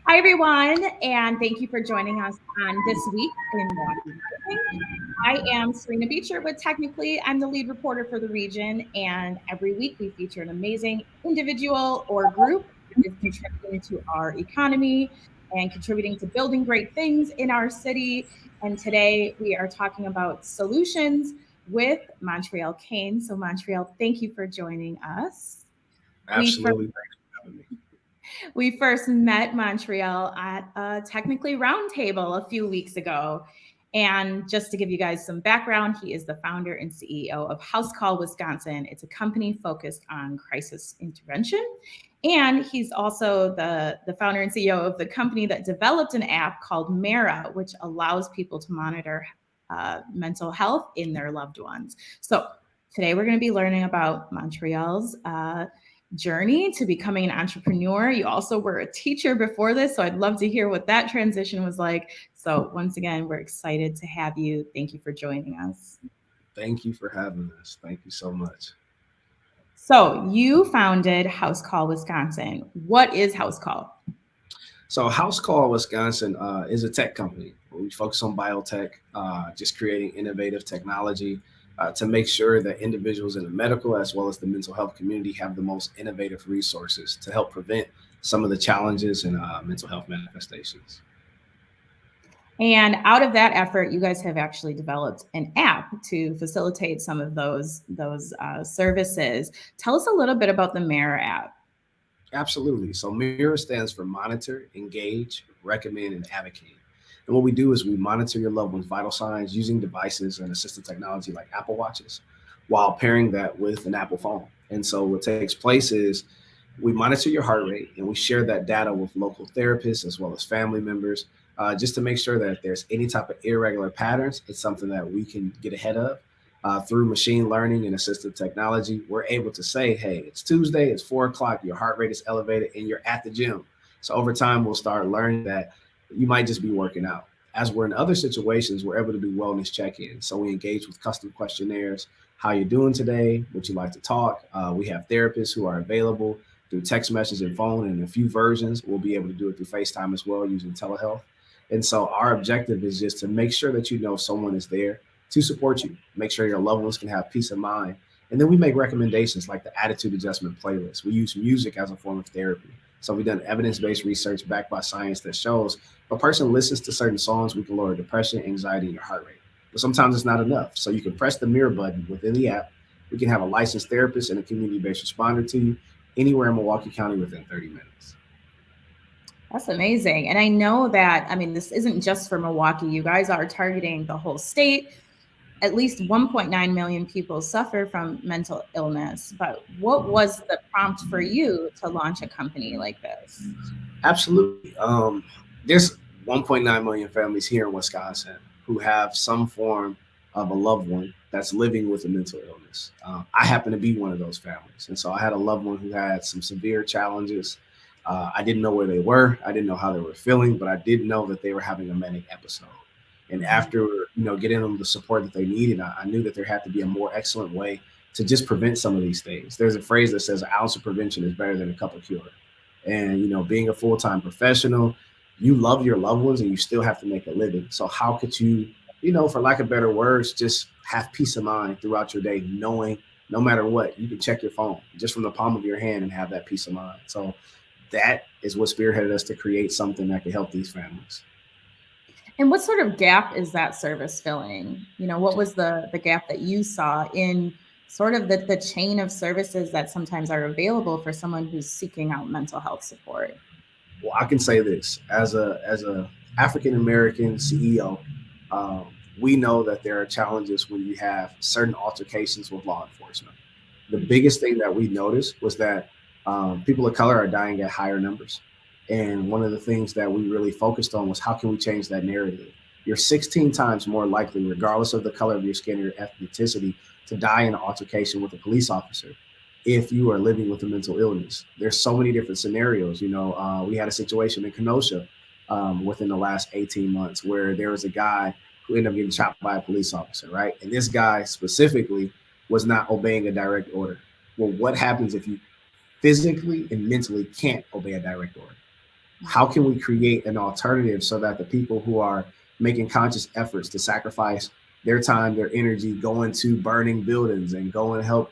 Hi, everyone, and thank you for joining us on this week in Milwaukee Rising. I am Sorrina Beecher with Technically. I'm the lead reporter for the region, and every week we feature an amazing individual or group that is contributing to our economy and contributing to building great things in our city. And today we are talking about solutions with Montrèal Cain. So, Montrèal, thank you for joining us. We first Absolutely. Thanks for having me. We first met Montreal at a technically roundtable a few weeks ago. And just to give you guys some background, he is the founder and CEO of HouseCall Wisconsin. It's a company focused on crisis intervention. And he's also the founder and CEO of the company that developed an app called MERA, which allows people to monitor mental health in their loved ones. So today we're going to be learning about Montreal's journey to becoming an entrepreneur. You also were a teacher before this, so I'd love to hear what that transition was like. So once again, we're excited to have you. Thank you for joining us. Thank you for having us. Thank you so much. So you founded House Call Wisconsin. What is House Call? So, HouseCall Wisconsin is a tech company. We focus on biotech, just creating innovative technology to make sure that individuals in the medical as well as the mental health community have the most innovative resources to help prevent some of the challenges in mental health manifestations. And out of that effort, you guys have actually developed an app to facilitate some of those services. Tell us a little bit about the MERA app. Absolutely. So, MERA stands for monitor, engage, recommend, and advocate. And what we do is we monitor your loved one's vital signs using devices and assistive technology like Apple Watches while pairing that with an Apple phone. And so, what takes place is we monitor your heart rate and we share that data with local therapists as well as family members just to make sure that if there's any type of irregular patterns, it's something that we can get ahead of. Through machine learning and assistive technology, we're able to say, hey, it's Tuesday, it's 4 o'clock, your heart rate is elevated, and you're at the gym. So over time, we'll start learning that you might just be working out. As we're in other situations, we're able to do wellness check-ins. So we engage with custom questionnaires. How you doing today? Would you like to talk? We have therapists who are available through text message and phone, and in a few versions, we'll be able to do it through FaceTime as well using telehealth. And so our objective is just to make sure that you know someone is there to support you, make sure your loved ones can have peace of mind. And then we make recommendations like the attitude adjustment playlist. We use music as a form of therapy. So we've done evidence-based research backed by science that shows if a person listens to certain songs, we can lower depression, anxiety, and your heart rate. But sometimes it's not enough. So you can press the mirror button within the app. We can have a licensed therapist and a community-based responder to you anywhere in Milwaukee County within 30 minutes. That's amazing. And I know that, I mean, this isn't just for Milwaukee. You guys are targeting the whole state. At least 1.9 million people suffer from mental illness. But what was the prompt for you to launch a company like this? Absolutely. There's 1.9 million families here in Wisconsin who have some form of a loved one that's living with a mental illness. I happen to be one of those families. And so I had a loved one who had some severe challenges. I didn't know where they were. I didn't know how they were feeling, but I did know that they were having a manic episode. And after getting them the support that they needed, I knew that there had to be a more excellent way to just prevent some of these things. There's a phrase that says an ounce of prevention is better than a cup of cure. And being a full-time professional, you love your loved ones and you still have to make a living. So how could you, for lack of better words, just have peace of mind throughout your day, knowing no matter what, you can check your phone just from the palm of your hand and have that peace of mind. So that is what spearheaded us to create something that could help these families. And what sort of gap is that service filling? What was the gap that you saw in sort of the chain of services that sometimes are available for someone who's seeking out mental health support? Well, I can say this as a African American CEO, um, we know that there are challenges when you have certain altercations with law enforcement. The biggest thing that we noticed was that people of color are dying at higher numbers. And one of the things that we really focused on was how can we change that narrative? You're 16 times more likely, regardless of the color of your skin or your ethnicity, to die in an altercation with a police officer if you are living with a mental illness. There's so many different scenarios. We had a situation in Kenosha within the last 18 months where there was a guy who ended up getting shot by a police officer, right? And this guy specifically was not obeying a direct order. Well, what happens if you physically and mentally can't obey a direct order? How can we create an alternative so that the people who are making conscious efforts to sacrifice their time, their energy, go into burning buildings and go and help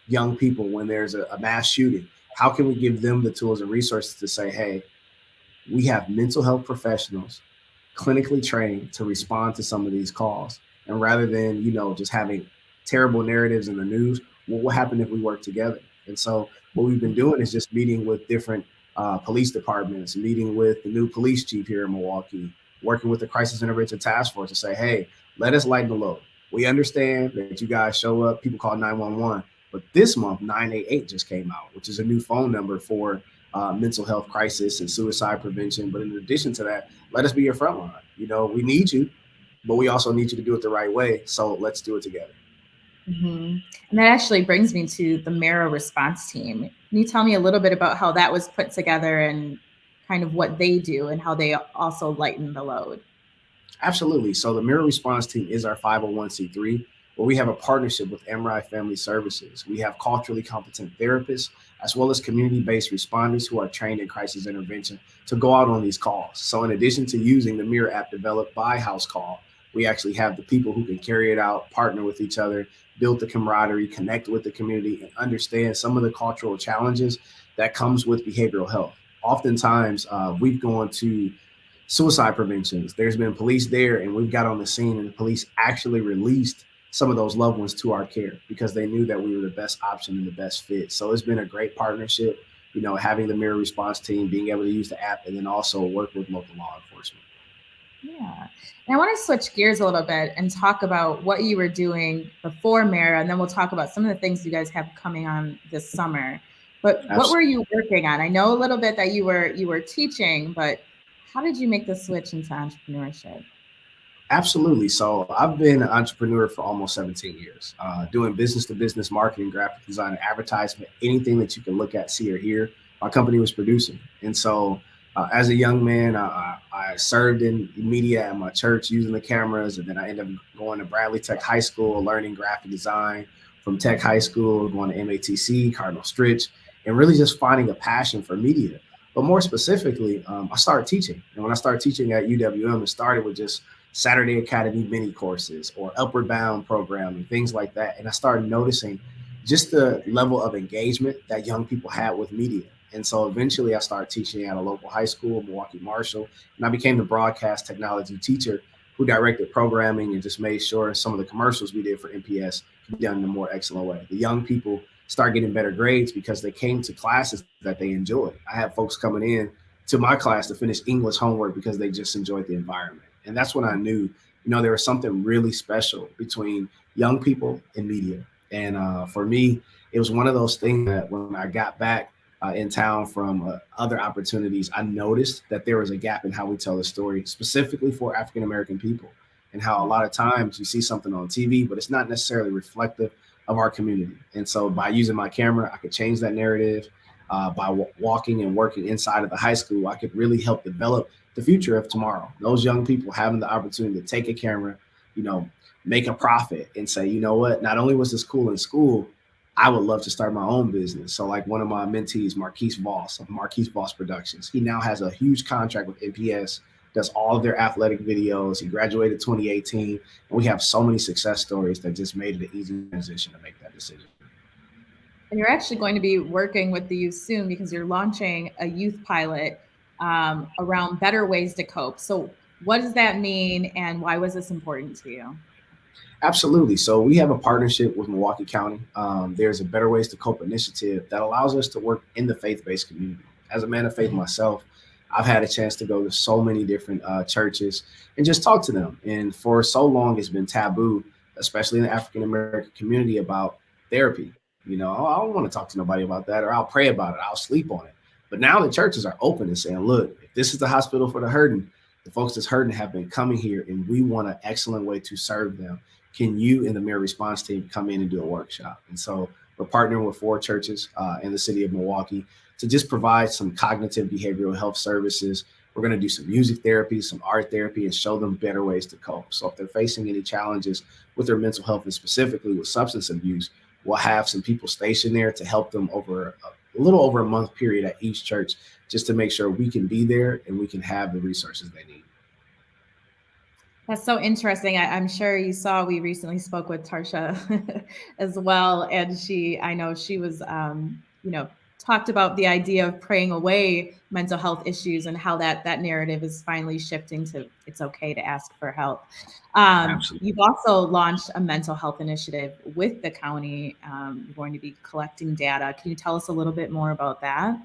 young people when there's a mass shooting? How can we give them the tools and resources to say, hey, we have mental health professionals clinically trained to respond to some of these calls. And rather than, just having terrible narratives in the news, what will happen if we work together? And so what we've been doing is just meeting with different police departments, meeting with the new police chief here in Milwaukee, working with the crisis intervention task force to say, hey, let us lighten the load. We understand that you guys show up, people call 911, but this month 988 just came out, which is a new phone number for mental health crisis and suicide prevention. But in addition to that, let us be your front line. We need you, but we also need you to do it the right way. So let's do it together. Mm-hmm. And that actually brings me to the MERA Response Team. Can you tell me a little bit about how that was put together and kind of what they do and how they also lighten the load? Absolutely. So the MERA Response Team is our 501c3, where we have a partnership with MERA Family Services. We have culturally competent therapists, as well as community-based responders who are trained in crisis intervention to go out on these calls. So in addition to using the MERA app developed by HouseCall, we actually have the people who can carry it out, partner with each other, build the camaraderie, connect with the community, and understand some of the cultural challenges that comes with behavioral health. Oftentimes, we've gone to suicide preventions. There's been police there, and we've got on the scene, and the police actually released some of those loved ones to our care because they knew that we were the best option and the best fit. So it's been a great partnership, having the MERA Response Team, being able to use the app, and then also work with local law enforcement. Yeah. And I want to switch gears a little bit and talk about what you were doing before MERA, and then we'll talk about some of the things you guys have coming on this summer. But Absolutely. What were you working on? I know a little bit that you were teaching, but how did you make the switch into entrepreneurship? Absolutely. So I've been an entrepreneur for almost 17 years, doing business-to-business marketing, graphic design, advertisement, anything that you can look at, see, or hear, my company was producing. And so as a young man, I served in media at my church using the cameras, and then I ended up going to Bradley Tech High School, learning graphic design from Tech High School, going to MATC, Cardinal Stritch, and really just finding a passion for media. But more specifically, I started teaching. And when I started teaching at UWM, it started with just Saturday Academy mini courses or Upward Bound program and things like that. And I started noticing just the level of engagement that young people had with media. And so eventually I started teaching at a local high school, Milwaukee Marshall, and I became the broadcast technology teacher who directed programming and just made sure some of the commercials we did for MPS could be done in a more excellent way. The young people start getting better grades because they came to classes that they enjoyed. I had folks coming in to my class to finish English homework because they just enjoyed the environment. And that's when I knew, there was something really special between young people and media. And for me, it was one of those things that when I got back in town from other opportunities, I noticed that there was a gap in how we tell the story, specifically for African-American people, and how a lot of times you see something on TV, but it's not necessarily reflective of our community. And so by using my camera, I could change that narrative. By walking and working inside of the high school, I could really help develop the future of tomorrow. Those young people having the opportunity to take a camera, make a profit and say, you know what, not only was this cool in school, I would love to start my own business. So like one of my mentees, Marquise Voss of Marquise Voss Productions, he now has a huge contract with NPS, does all of their athletic videos. He graduated 2018. And we have so many success stories that just made it an easy transition to make that decision. And you're actually going to be working with the youth soon because you're launching a youth pilot around better ways to cope. So what does that mean and why was this important to you? Absolutely. So we have a partnership with Milwaukee County. There's a Better Ways to Cope initiative that allows us to work in the faith-based community. As a man of faith myself, I've had a chance to go to so many different churches and just talk to them. And for so long, it's been taboo, especially in the African-American community, about therapy. I don't want to talk to nobody about that, or I'll pray about it. I'll sleep on it. But now the churches are open and saying, look, if this is the hospital for the hurting, the folks that's hurting have been coming here and we want an excellent way to serve them. Can you and the MERA Response Team come in and do a workshop? And so we're partnering with 4 churches in the city of Milwaukee to just provide some cognitive behavioral health services. We're going to do some music therapy, some art therapy, and show them better ways to cope. So if they're facing any challenges with their mental health and specifically with substance abuse, we'll have some people stationed there to help them over a little over a month period at each church, just to make sure we can be there and we can have the resources they need. That's so interesting. I'm sure you saw we recently spoke with Tarsha as well, and I know she was, talked about the idea of praying away mental health issues and how that narrative is finally shifting to it's okay to ask for help. Absolutely. You've also launched a mental health initiative with the county. You're going to be collecting data. Can you tell us a little bit more about that?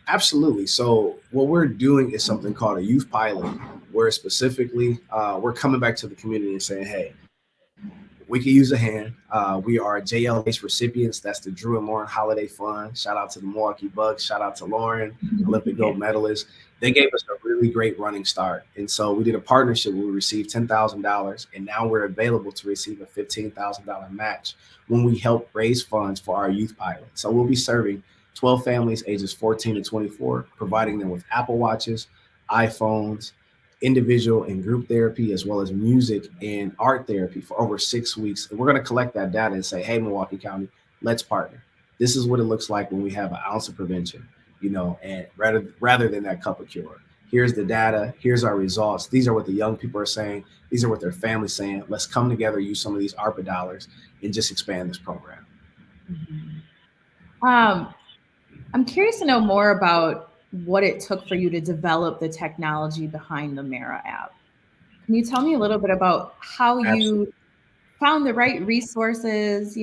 Absolutely. So what we're doing is something called a youth pilot, where specifically we're coming back to the community and saying, hey, we can use a hand. We are JLH recipients. That's the Drew and Lauren Holiday Fund. Shout out to the Milwaukee Bucks. Shout out to Lauren, Olympic gold medalist. They gave us a really great running start. And so we did a partnership where we received $10,000, and now we're available to receive a $15,000 match when we help raise funds for our youth pilot. So we'll be serving 12 families ages 14 to 24, providing them with Apple Watches, iPhones, individual and group therapy, as well as music and art therapy for over 6 weeks. And we're going to collect that data and say, hey, Milwaukee County, let's partner. This is what it looks like when we have an ounce of prevention, and rather than that cup of cure. Here's the data. Here's our results. These are what the young people are saying. These are what their family's saying. Let's come together, use some of these ARPA dollars, and just expand this program. Mm-hmm. I'm curious to know more about what it took for you to develop the technology behind the MERA app. Can you tell me a little bit about how you found the right resources?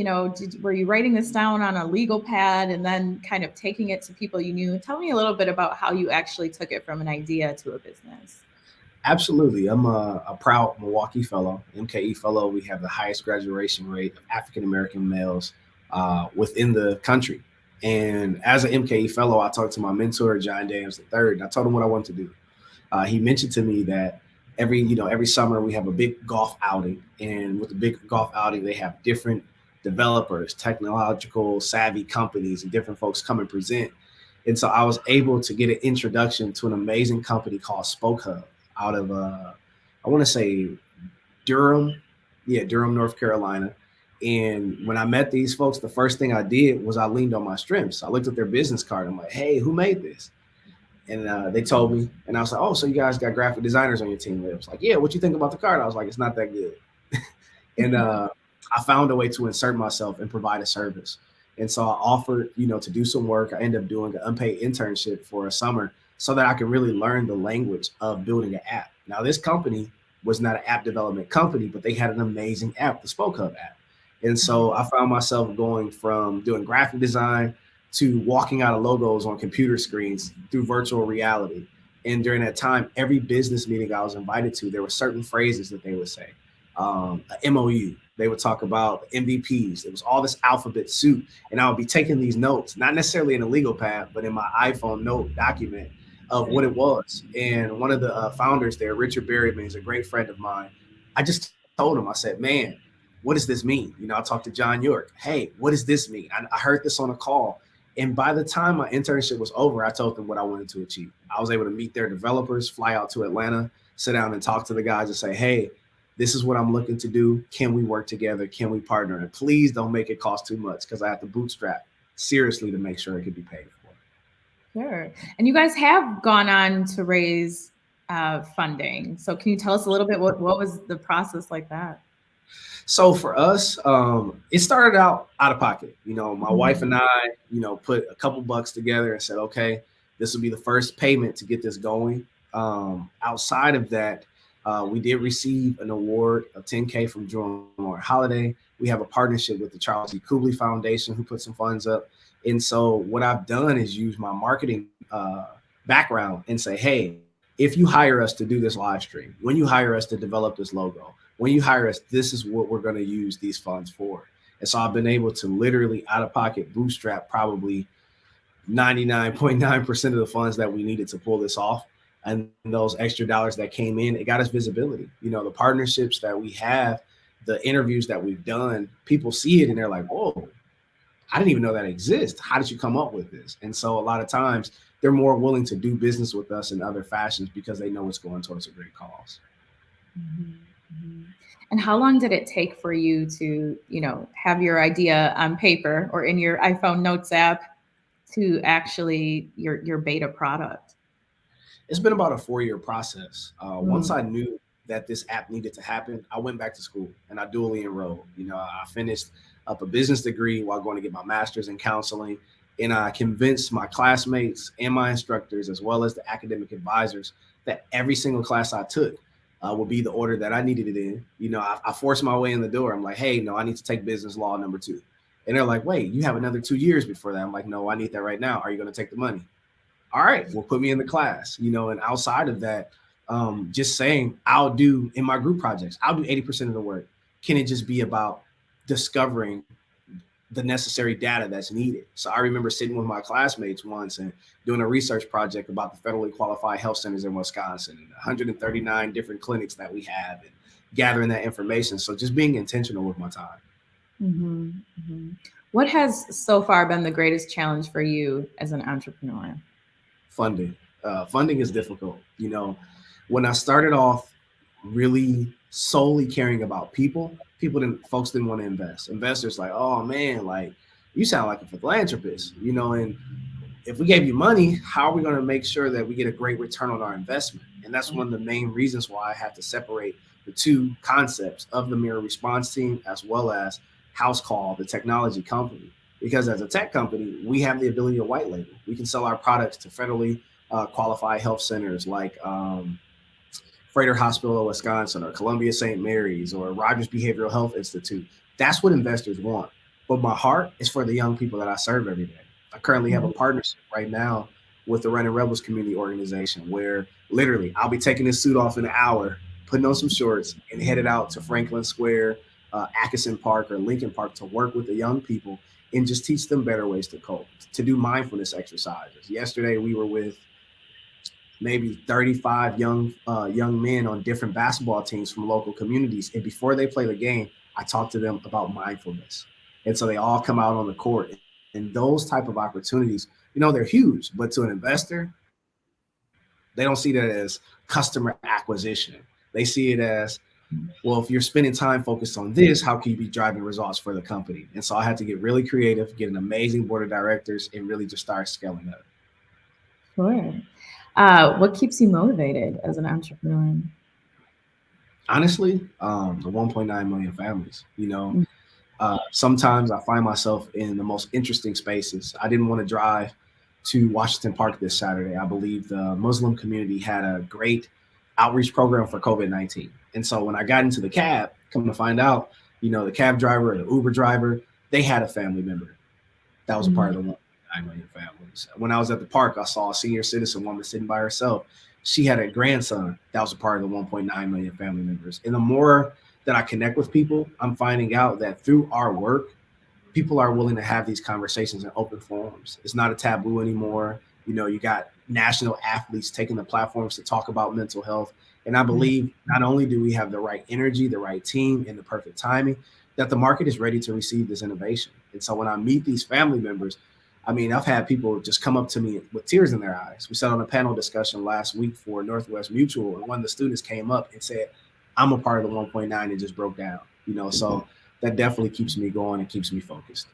Were you writing this down on a legal pad and then kind of taking it to people you knew? Tell me a little bit about how you actually took it from an idea to a business. Absolutely. I'm a proud Milwaukee fellow, MKE fellow. We have the highest graduation rate of African American males within the country. And as an MKE fellow, I talked to my mentor, John Daniels III, and I told him what I wanted to do. He mentioned to me that every summer we have a big golf outing, and with the big golf outing, they have different developers, technological savvy companies, and different folks come and present. And so I was able to get an introduction to an amazing company called Spoke Hub out of I want to say Durham, Durham, North Carolina. And when I met these folks, the first thing I did was I leaned on my strengths. I looked at their business card. I'm like, hey, who made this? And they told me, and I was like, oh, so you guys got graphic designers on your team? It was like, yeah, what you think about the card? I was like, it's not that good. And I found a way to insert myself and provide a service. And so I offered, to do some work. I ended up doing an unpaid internship for a summer so that I could really learn the language of building an app. Now, this company was not an app development company, but they had an amazing app, the Spoke Hub app. And so I found myself going from doing graphic design to walking out of logos on computer screens through virtual reality. And during that time, every business meeting I was invited to, there were certain phrases that they would say. An MOU, they would talk about MVPs. It was all this alphabet soup. And I would be taking these notes, not necessarily in a legal pad, but in my iPhone note document of what it was. And one of the founders there, Richard Berryman, is a great friend of mine. I just told him, I said, man, what does this mean? I talked to John York. Hey, what does this mean? I heard this on a call. And by the time my internship was over, I told them what I wanted to achieve. I was able to meet their developers, fly out to Atlanta, sit down and talk to the guys and say, hey, this is what I'm looking to do. Can we work together? Can we partner? And please don't make it cost too much, because I have to bootstrap seriously to make sure it could be paid for. Sure. And you guys have gone on to raise funding. So can you tell us a little bit what was the process like that? So for us, it started out of pocket. My wife and I, put a couple bucks together and said, okay, this will be the first payment to get this going. Outside of that, we did receive an award of $10K from Drew and Lauren Holiday. We have a partnership with the Charles E. Kubley Foundation, who put some funds up. And so what I've done is use my marketing background and say, hey, if you hire us to do this live stream, when you hire us to develop this logo, when you hire us, this is what we're going to use these funds for. And so I've been able to literally out of pocket bootstrap probably 99.9% of the funds that we needed to pull this off. And those extra dollars that came in, it got us visibility. The partnerships that we have, the interviews that we've done, people see it and they're like, whoa, I didn't even know that exists. How did you come up with this? And so a lot of times they're more willing to do business with us in other fashions because they know it's going towards a great cause. Mm-hmm. Mm-hmm. And how long did it take for you to, have your idea on paper or in your iPhone notes app to actually your beta product? It's been about a 4-year process. Once Mm. I knew that this app needed to happen, I went back to school and I dually enrolled. I finished up a business degree while going to get my master's in counseling. And I convinced my classmates and my instructors, as well as the academic advisors, that every single class I took would be the order that I needed it in. I forced my way in the door. I'm like, hey, no, I need to take business law number 2. And they're like, wait, you have another 2 years before that. I'm like, no, I need that right now. Are you going to take the money? All right, well, put me in the class, and outside of that, just saying I'll do in my group projects, I'll do 80% of the work. Can it just be about discovering the necessary data that's needed? So I remember sitting with my classmates once and doing a research project about the federally qualified health centers in Wisconsin and 139 different clinics that we have and gathering that information. So just being intentional with my time. Mm-hmm, mm-hmm. What has so far been the greatest challenge for you as an entrepreneur? Funding. Funding is difficult. When I started off really solely caring about folks didn't want to invest. Investors like, oh man, like you sound like a philanthropist, and if we gave you money, how are we going to make sure that we get a great return on our investment? And that's one of the main reasons why I have to separate the two concepts of the MERA Response Team as well as HouseCall, the technology company. Because as a tech company, we have the ability to white label. We can sell our products to federally qualified health centers like Freighter Hospital of Wisconsin or Columbia St. Mary's or Rogers Behavioral Health Institute. That's what investors want. But my heart is for the young people that I serve every day. I currently have a partnership right now with the Running Rebels community organization where literally I'll be taking this suit off in an hour, putting on some shorts and headed out to Franklin Square, Atkinson Park or Lincoln Park to work with the young people and just teach them better ways to cope, to do mindfulness exercises. Yesterday, we were with maybe 35 young men on different basketball teams from local communities. And before they play the game, I talk to them about mindfulness. And so they all come out on the court. And those type of opportunities, they're huge. But to an investor, they don't see that as customer acquisition. They see it as, well, if you're spending time focused on this, how can you be driving results for the company? And so I had to get really creative, get an amazing board of directors, and really just start scaling up. Sure. What keeps you motivated as an entrepreneur? Honestly, the 1.9 million families. Sometimes I find myself in the most interesting spaces. I didn't want to drive to Washington Park this Saturday. I believe the Muslim community had a great outreach program for COVID-19. And so when I got into the cab, come to find out, the cab driver or the Uber driver, they had a family member that was a part of the 1.9 million families. When I was at the park, I saw a senior citizen woman sitting by herself. She had a grandson that was a part of the 1.9 million family members. And the more that I connect with people, I'm finding out that through our work, people are willing to have these conversations in open forums. It's not a taboo anymore. You got national athletes taking the platforms to talk about mental health. And I believe not only do we have the right energy, the right team, and the perfect timing, that the market is ready to receive this innovation. And so when I meet these family members, I've had people just come up to me with tears in their eyes. We sat on a panel discussion last week for Northwest Mutual, and one of the students came up and said, I'm a part of the 1.9 and just broke down, so that definitely keeps me going and keeps me focused.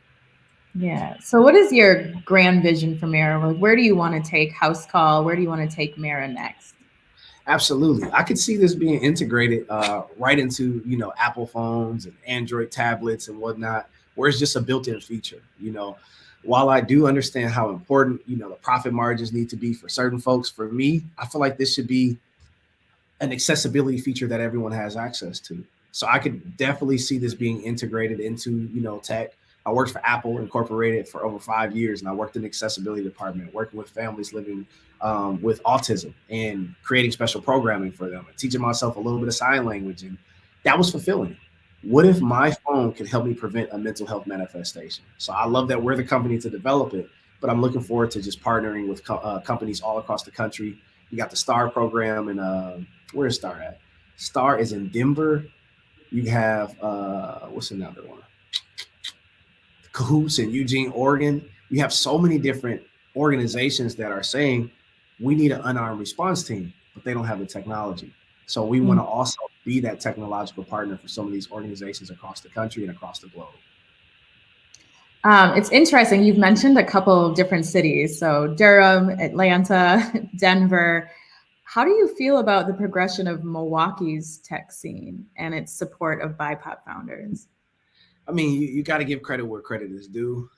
Yeah. So what is your grand vision for MERA? Where do you want to take HouseCall? Where do you want to take MERA next? Absolutely. I could see this being integrated right into, Apple phones and Android tablets and whatnot, where it's just a built-in feature. While I do understand how important, the profit margins need to be for certain folks, for me, I feel like this should be an accessibility feature that everyone has access to. So I could definitely see this being integrated into, tech. I worked for Apple Incorporated for over 5 years, and I worked in the accessibility department, working with families living with autism and creating special programming for them and teaching myself a little bit of sign language. And that was fulfilling. What if my phone could help me prevent a mental health manifestation? So I love that we're the company to develop it, but I'm looking forward to just partnering with companies all across the country. You got the STAR program, and where's STAR at? STAR is in Denver. You have, what's another one? Cahoots in Eugene, Oregon. You have so many different organizations that are saying we need an unarmed response team, but they don't have the technology. So we want to also be that technological partner for some of these organizations across the country and across the globe. It's interesting. You've mentioned a couple of different cities. So Durham, Atlanta, Denver. How do you feel about the progression of Milwaukee's tech scene and its support of BIPOC founders? I mean, you got to give credit where credit is due.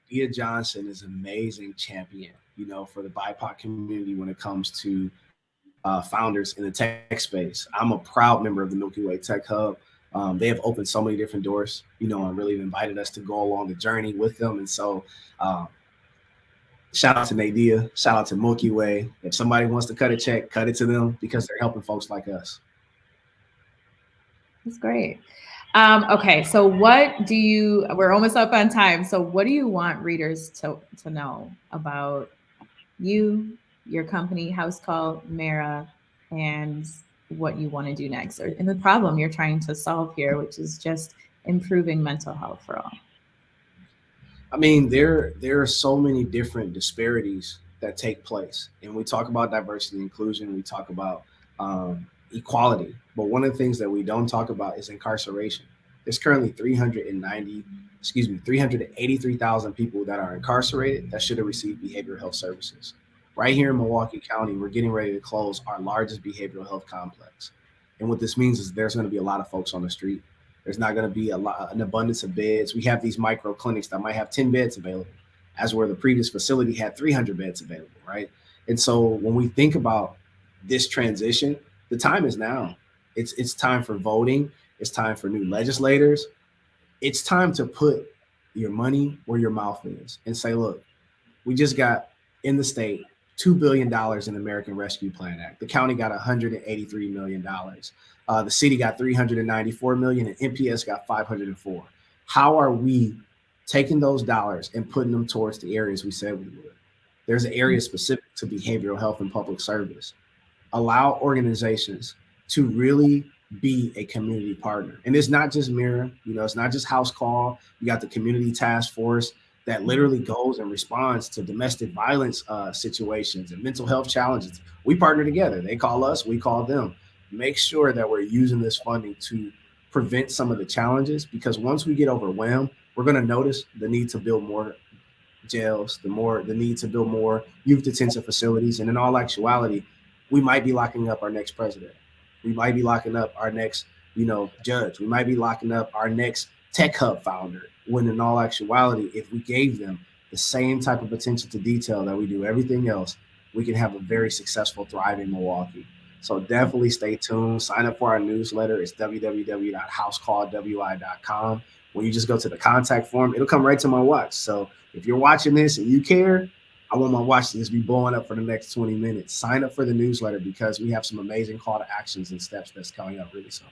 Dia Johnson is an amazing champion, for the BIPOC community when it comes to founders in the tech space. I'm a proud member of the Milky Way Tech Hub. They have opened so many different doors, and really invited us to go along the journey with them. And so, shout out to Nadia, shout out to Milky Way. If somebody wants to cut a check, cut it to them because they're helping folks like us. That's great. Okay, so we're almost up on time. So what do you want readers to know about you, your company, HouseCall, MERA, and what you want to do next, and the problem you're trying to solve here, which is just improving mental health for all? I mean, there are so many different disparities that take place, and we talk about diversity and inclusion. We talk about equality, but one of the things that we don't talk about is incarceration. There's currently 383,000 people that are incarcerated that should have received behavioral health services. Right here in Milwaukee County, we're getting ready to close our largest behavioral health complex, and what this means is there's going to be a lot of folks on the street. There's not going to be an abundance of beds. We have these micro clinics that might have 10 beds available, as where the previous facility had 300 beds available, right? And so when we think about this transition, the time is now. It's time for voting. It's time for new legislators. It's time to put your money where your mouth is and say, look, we just got in the state $2 billion in the American Rescue Plan Act. The county got $183 million. The city got $394 million and MPS got $504. How are we taking those dollars and putting them towards the areas we said we would? There's an area specific to behavioral health and public service. Allow organizations to really be a community partner. And it's not just MERA, it's not just HouseCall. You got the community task force that literally goes and responds to domestic violence situations and mental health challenges. We partner together. They call us, we call them. Make sure that we're using this funding to prevent some of the challenges, because once we get overwhelmed, we're going to notice the need to build more jails, the need to build more youth detention facilities. And in all actuality, we might be locking up our next president. We might be locking up our next, judge. We might be locking up our next tech hub founder, when in all actuality, if we gave them the same type of attention to detail that we do everything else, we can have a very successful, thriving Milwaukee. So definitely stay tuned. Sign up for our newsletter. It's www.housecallwi.com. When you just go to the contact form, it'll come right to my watch. So if you're watching this and you care, I want my watch to just be blowing up for the next 20 minutes. Sign up for the newsletter because we have some amazing call to actions and steps that's coming up really soon.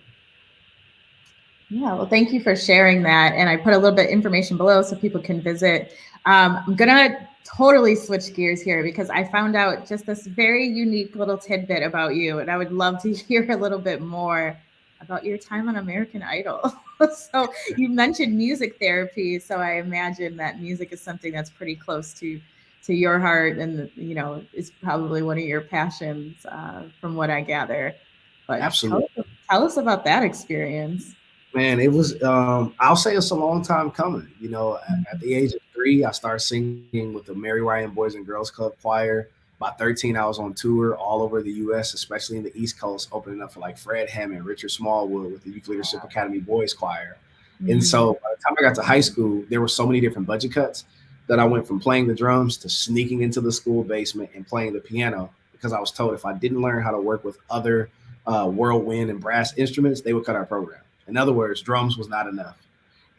Yeah, well, thank you for sharing that. And I put a little bit of information below so people can visit. I'm going to totally switch gears here because I found out just this very unique little tidbit about you. And I would love to hear a little bit more about your time on American Idol. So you mentioned music therapy. So I imagine that music is something that's pretty close to your heart, and is probably one of your passions, from what I gather. But absolutely, tell us about that experience. Man, it was, I'll say it's a long time coming. At the age of 3, I started singing with the Mary Ryan Boys and Girls Club choir. By 13, I was on tour all over the U.S., especially in the East Coast, opening up for like Fred Hammond, Richard Smallwood with the Youth Leadership Academy Boys Choir. Mm-hmm. And so by the time I got to high school, there were so many different budget cuts that I went from playing the drums to sneaking into the school basement and playing the piano, because I was told if I didn't learn how to work with other whirlwind and brass instruments, they would cut our program. In other words, drums was not enough.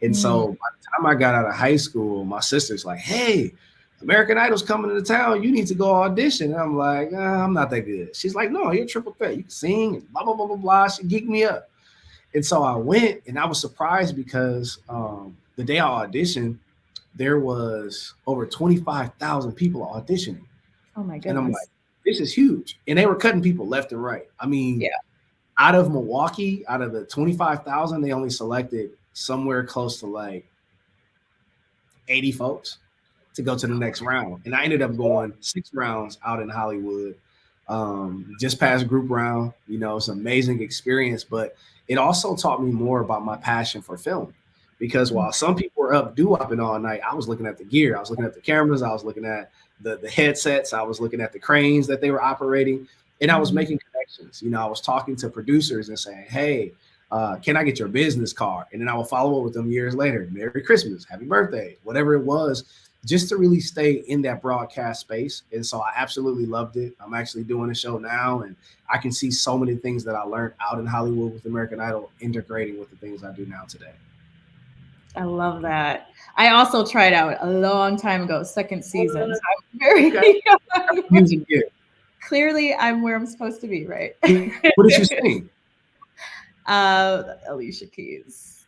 And so by the time I got out of high school, my sister's like, hey, American Idol's coming to town. You need to go audition. And I'm like, I'm not that good. She's like, no, you're triple threat. You can sing and blah, blah, blah, blah, blah. She geeked me up. And so I went, and I was surprised because the day I auditioned, there was over 25,000 people auditioning. Oh my goodness. And I'm like, this is huge. And they were cutting people left and right. I mean, out of Milwaukee, out of the 25,000, they only selected somewhere close to like 80 folks to go to the next round. And I ended up going 6 rounds out in Hollywood, just past group round. It's an amazing experience, but it also taught me more about my passion for film, because while some people were up doo-wopping all night, I was looking at the gear, I was looking at the cameras, I was looking at the headsets, I was looking at the cranes that they were operating, and I was making connections. I was talking to producers and saying, hey, can I get your business card? And then I will follow up with them years later. Merry Christmas, happy birthday, whatever it was, just to really stay in that broadcast space. And so I absolutely loved it. I'm actually doing a show now, and I can see so many things that I learned out in Hollywood with American Idol integrating with the things I do now today. I love that. I also tried out a long time ago, second season. So I'm very Music gear. Clearly I'm where I'm supposed to be, right? What did you sing? Alicia Keys.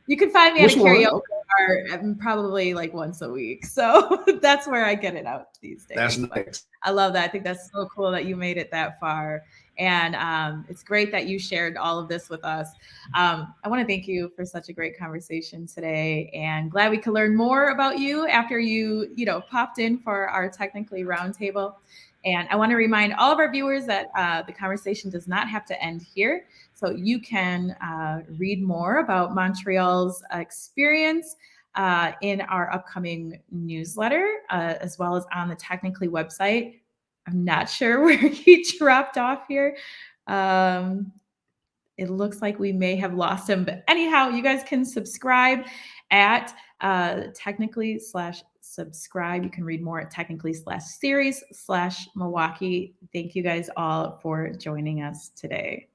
You can find me at a karaoke bar probably like once a week. So that's where I get it out these days. That's nice. I love that. I think that's so cool that you made it that far. And it's great that you shared all of this with us. I want to thank you for such a great conversation today, and glad we could learn more about you after you popped in for our Technically Roundtable. And I want to remind all of our viewers that the conversation does not have to end here. So you can read more about Montrèal's experience in our upcoming newsletter, as well as on the Technically website. I'm not sure where he dropped off here. It looks like we may have lost him, but anyhow, you guys can subscribe at technically/subscribe. You can read more at technically/series/Milwaukee. Thank you guys all for joining us today.